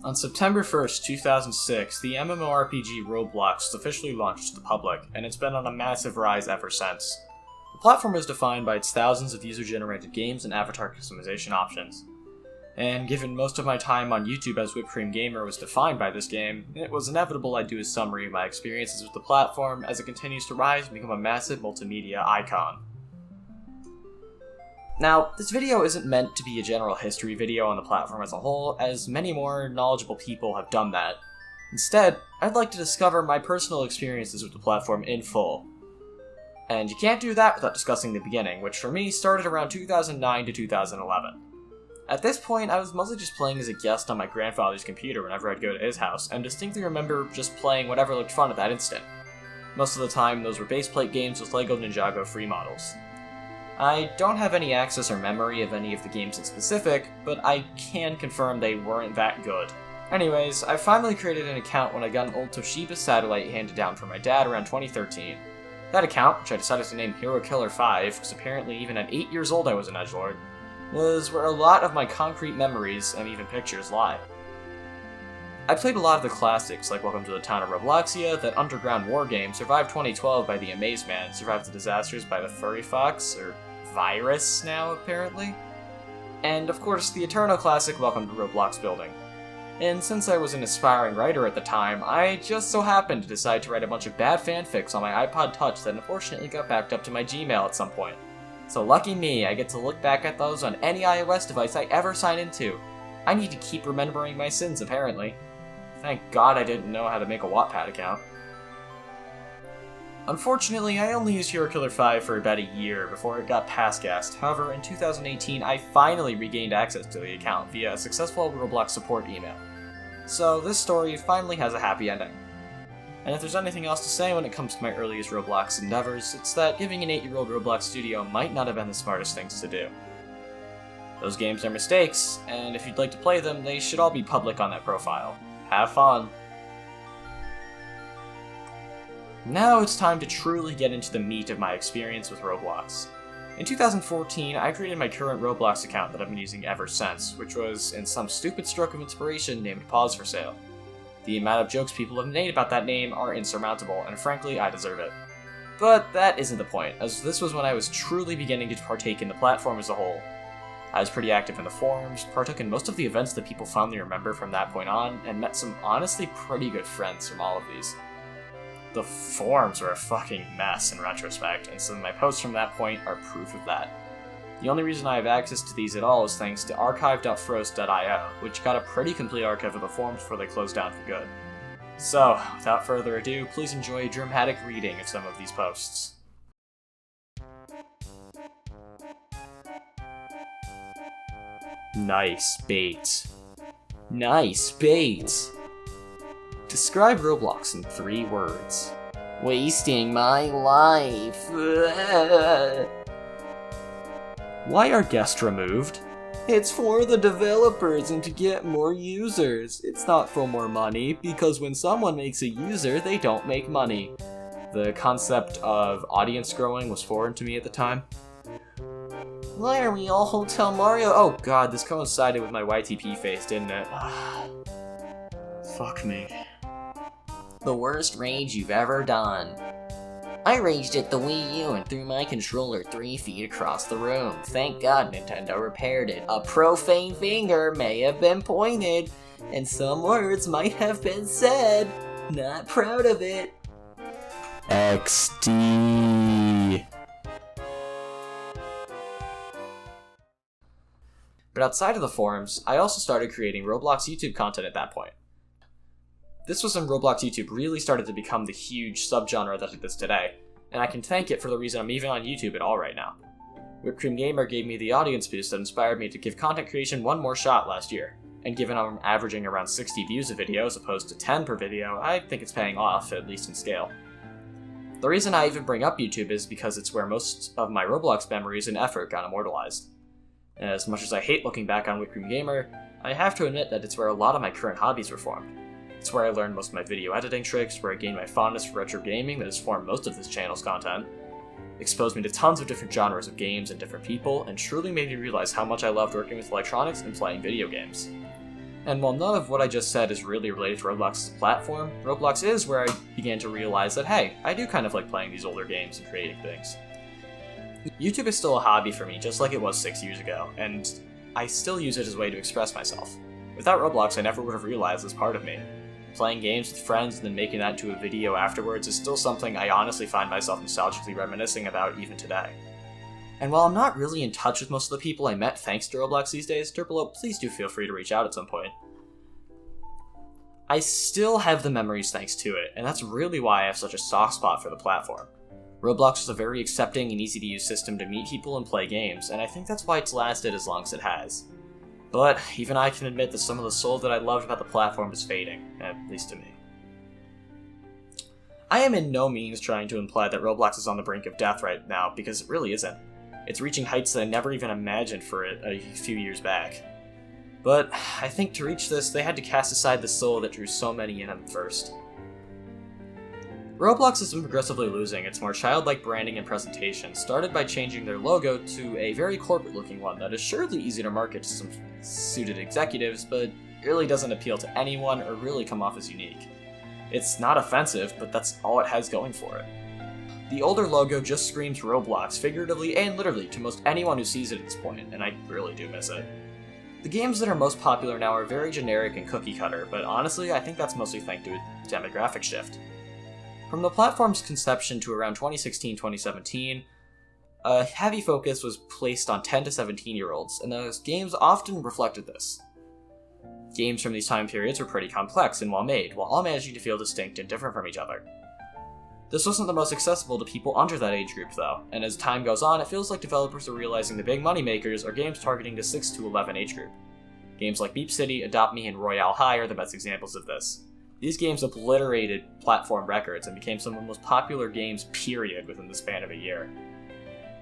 On September 1st, 2006, the MMORPG Roblox was officially launched to the public, and it's been on a massive rise ever since. The platform is defined by its thousands of user-generated games and avatar customization options. And given most of my time on YouTube as Whipped Cream Gamer was defined by this game, it was inevitable I'd do a summary of my experiences with the platform as it continues to rise and become a massive multimedia icon. Now, this video isn't meant to be a general history video on the platform as a whole, as many more knowledgeable people have done that. Instead, I'd like to discover my personal experiences with the platform in full. And you can't do that without discussing the beginning, which for me started around 2009 to 2011. At this point, I was mostly just playing as a guest on my grandfather's computer whenever I'd go to his house, and distinctly remember just playing whatever looked fun at that instant. Most of the time, those were baseplate games with LEGO Ninjago free models. I don't have any access or memory of any of the games in specific, but I can confirm they weren't that good. Anyways, I finally created an account when I got an old Toshiba satellite handed down from my dad around 2013. That account, which I decided to name Hero Killer 5, because apparently even at 8 years old I was an edgelord, was where a lot of my concrete memories and even pictures lie. I played a lot of the classics, like Welcome to the Town of Robloxia, That Underground War Game, Survived 2012 by the Amaze Man, Survived the Disasters by the Furry Fox, or Virus now, apparently. And of course, the eternal classic Welcome to Roblox Building. And since I was an aspiring writer at the time, I just so happened to decide to write a bunch of bad fanfics on my iPod Touch that unfortunately got backed up to my Gmail at some point. So lucky me, I get to look back at those on any iOS device I ever sign into. I need to keep remembering my sins, apparently. Thank God I didn't know how to make a Wattpad account. Unfortunately, I only used Hero Killer 5 for about a year before it got passgassed. However, in 2018, I finally regained access to the account via a successful Roblox support email. So this story finally has a happy ending. And if there's anything else to say when it comes to my earliest Roblox endeavors, it's that giving an 8-year-old Roblox studio might not have been the smartest things to do. Those games are mistakes, and if you'd like to play them, they should all be public on that profile. Have fun! Now it's time to truly get into the meat of my experience with Roblox. In 2014, I created my current Roblox account that I've been using ever since, which was, in some stupid stroke of inspiration, named Pause for Sale. The amount of jokes people have made about that name are insurmountable, and frankly, I deserve it. But that isn't the point, as this was when I was truly beginning to partake in the platform as a whole. I was pretty active in the forums, partook in most of the events that people fondly remember from that point on, and met some honestly pretty good friends from all of these. The forums were a fucking mess in retrospect, and some of my posts from that point are proof of that. The only reason I have access to these at all is thanks to archive.frost.io, which got a pretty complete archive of the forums before they closed down for good. So, without further ado, please enjoy a dramatic reading of some of these posts. Nice bait. Nice bait. Describe Roblox in 3 words. Wasting my life. Why are guests removed? It's for the developers and to get more users. It's not for more money, because when someone makes a user, they don't make money. The concept of audience growing was foreign to me at the time. Why are we all Hotel Mario? Oh god, this coincided with my YTP face, didn't it? Fuck me. The worst rage you've ever done. I raged at the Wii U and threw my controller 3 feet across the room. Thank God Nintendo repaired it. A profane finger may have been pointed, and some words might have been said. Not proud of it. XD. But outside of the forums, I also started creating Roblox YouTube content at that point. This was when Roblox YouTube really started to become the huge subgenre that it is today, and I can thank it for the reason I'm even on YouTube at all right now. Whipped Cream Gamer gave me the audience boost that inspired me to give content creation one more shot last year, and given I'm averaging around 60 views a video as opposed to 10 per video, I think it's paying off, at least in scale. The reason I even bring up YouTube is because it's where most of my Roblox memories and effort got immortalized. As much as I hate looking back on Whipped Cream Gamer, I have to admit that it's where a lot of my current hobbies were formed. It's where I learned most of my video editing tricks, where I gained my fondness for retro gaming that has formed most of this channel's content, exposed me to tons of different genres of games and different people, and truly made me realize how much I loved working with electronics and playing video games. And while none of what I just said is really related to Roblox as a platform, Roblox is where I began to realize that, hey, I do kind of like playing these older games and creating things. YouTube is still a hobby for me, just like it was 6 years ago, and I still use it as a way to express myself. Without Roblox, I never would have realized this part of me. Playing games with friends and then making that into a video afterwards is still something I honestly find myself nostalgically reminiscing about even today. And while I'm not really in touch with most of the people I met thanks to Roblox these days, Derpelo, please do feel free to reach out at some point. I still have the memories thanks to it, and that's really why I have such a soft spot for the platform. Roblox is a very accepting and easy to use system to meet people and play games, and I think that's why it's lasted as long as it has. But even I can admit that some of the soul that I loved about the platform is fading, at least to me. I am in no means trying to imply that Roblox is on the brink of death right now, because it really isn't. It's reaching heights that I never even imagined for it a few years back. But I think to reach this, they had to cast aside the soul that drew so many in them first. Roblox has been progressively losing its more childlike branding and presentation, started by changing their logo to a very corporate-looking one that is surely easy to market to some suited executives, but really doesn't appeal to anyone or really come off as unique. It's not offensive, but that's all it has going for it. The older logo just screams Roblox, figuratively and literally, to most anyone who sees it at this point, and I really do miss it. The games that are most popular now are very generic and cookie-cutter, but honestly, I think that's mostly thanks to a demographic shift. From the platform's conception to around 2016-2017, a heavy focus was placed on 10 to 17-year-olds, and those games often reflected this. Games from these time periods were pretty complex and well-made, while all managing to feel distinct and different from each other. This wasn't the most accessible to people under that age group, though, and as time goes on, it feels like developers are realizing the big moneymakers are games targeting the 6 to 11 age group. Games like Beep City, Adopt Me, and Royale High are the best examples of this. These games obliterated platform records and became some of the most popular games, period, within the span of a year.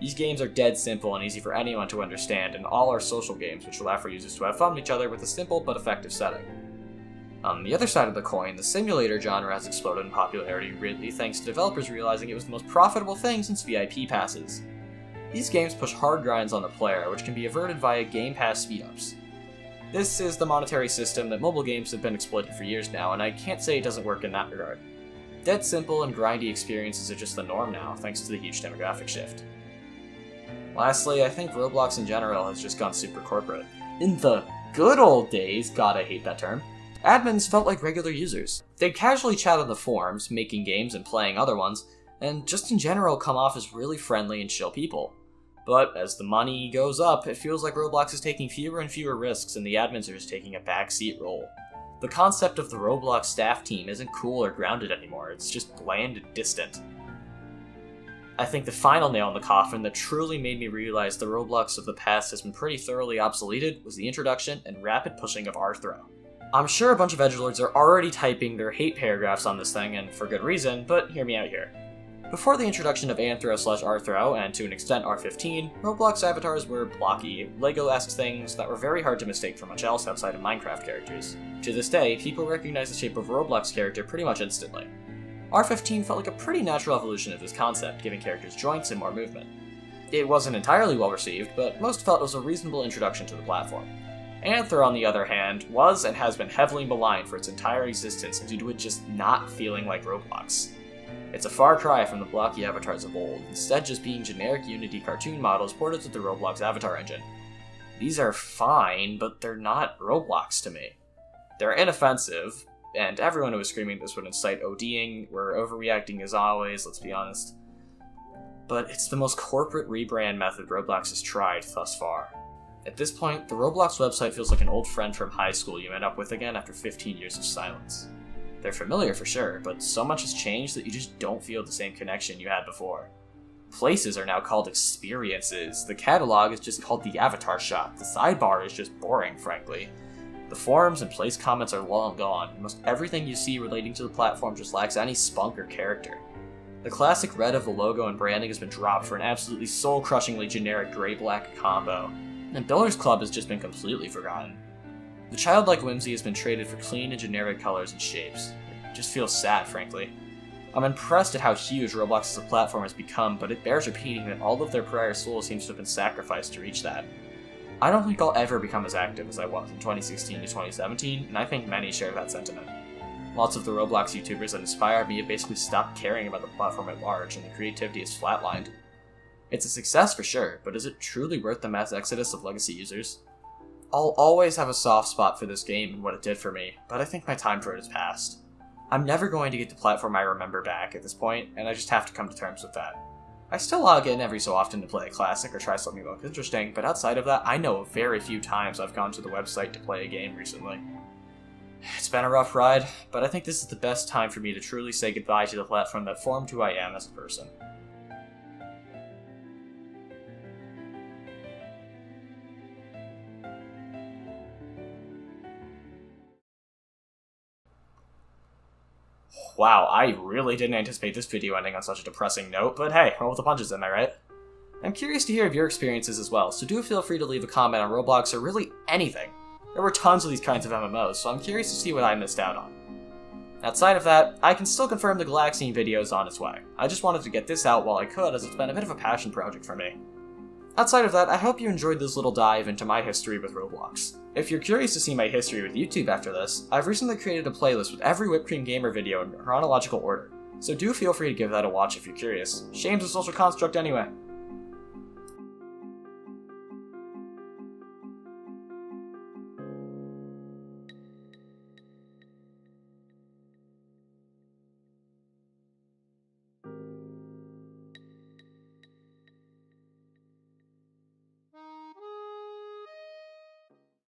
These games are dead simple and easy for anyone to understand, and all are social games which allow for users to have fun with each other with a simple but effective setting. On the other side of the coin, the simulator genre has exploded in popularity greatly thanks to developers realizing it was the most profitable thing since VIP passes. These games push hard grinds on the player, which can be averted via Game Pass speedups. This is the monetary system that mobile games have been exploiting for years now, and I can't say it doesn't work in that regard. Dead simple and grindy experiences are just the norm now, thanks to the huge demographic shift. Lastly, I think Roblox in general has just gone super corporate. In the good old days, god I hate that term, admins felt like regular users. They'd casually chat on the forums, making games and playing other ones, and just in general come off as really friendly and chill people. But as the money goes up, it feels like Roblox is taking fewer and fewer risks and the admins are just taking a backseat role. The concept of the Roblox staff team isn't cool or grounded anymore, it's just bland and distant. I think the final nail in the coffin that truly made me realize the Roblox of the past has been pretty thoroughly obsoleted was the introduction and rapid pushing of Rthro. I'm sure a bunch of edgelords are already typing their hate paragraphs on this thing, and for good reason, but hear me out here. Before the introduction of Anthro/Rthro, and to an extent R15, Roblox avatars were blocky, Lego-esque things that were very hard to mistake for much else outside of Minecraft characters. To this day, people recognize the shape of a Roblox character pretty much instantly. R15 felt like a pretty natural evolution of this concept, giving characters joints and more movement. It wasn't entirely well received, but most felt it was a reasonable introduction to the platform. Anthro, on the other hand, was and has been heavily maligned for its entire existence due to it just not feeling like Roblox. It's a far cry from the blocky avatars of old, instead just being generic Unity cartoon models ported to the Roblox avatar engine. These are fine, but they're not Roblox to me. They're inoffensive, and everyone who was screaming this would incite ODing, we're overreacting as always, let's be honest. But it's the most corporate rebrand method Roblox has tried thus far. At this point, the Roblox website feels like an old friend from high school you met up with again after 15 years of silence. They're familiar for sure, but so much has changed that you just don't feel the same connection you had before. Places are now called experiences, the catalog is just called the avatar shop, the sidebar is just boring, frankly. The forums and place comments are long gone, and most everything you see relating to the platform just lacks any spunk or character. The classic red of the logo and branding has been dropped for an absolutely soul-crushingly generic gray-black combo, and Builders Club has just been completely forgotten. The childlike whimsy has been traded for clean and generic colors and shapes. It just feels sad, frankly. I'm impressed at how huge Roblox as a platform has become, but it bears repeating that all of their prior soul seems to have been sacrificed to reach that. I don't think I'll ever become as active as I was in 2016 to 2017, and I think many share that sentiment. Lots of the Roblox YouTubers that inspire me have basically stopped caring about the platform at large, and the creativity is flatlined. It's a success for sure, but is it truly worth the mass exodus of legacy users? I'll always have a soft spot for this game and what it did for me, but I think my time for it is past. I'm never going to get the platform I remember back at this point, and I just have to come to terms with that. I still log in every so often to play a classic or try something that looks interesting, but outside of that, I know of very few times I've gone to the website to play a game recently. It's been a rough ride, but I think this is the best time for me to truly say goodbye to the platform that formed who I am as a person. Wow, I really didn't anticipate this video ending on such a depressing note, but hey, roll with the punches, am I right? I'm curious to hear of your experiences as well, so do feel free to leave a comment on Roblox or really anything. There were tons of these kinds of MMOs, so I'm curious to see what I missed out on. Outside of that, I can still confirm the Galaxine video is on its way. I just wanted to get this out while I could, as it's been a bit of a passion project for me. Outside of that, I hope you enjoyed this little dive into my history with Roblox. If you're curious to see my history with YouTube after this, I've recently created a playlist with every Whipped Cream Gamer video in chronological order, so do feel free to give that a watch if you're curious. Shame's a social construct anyway.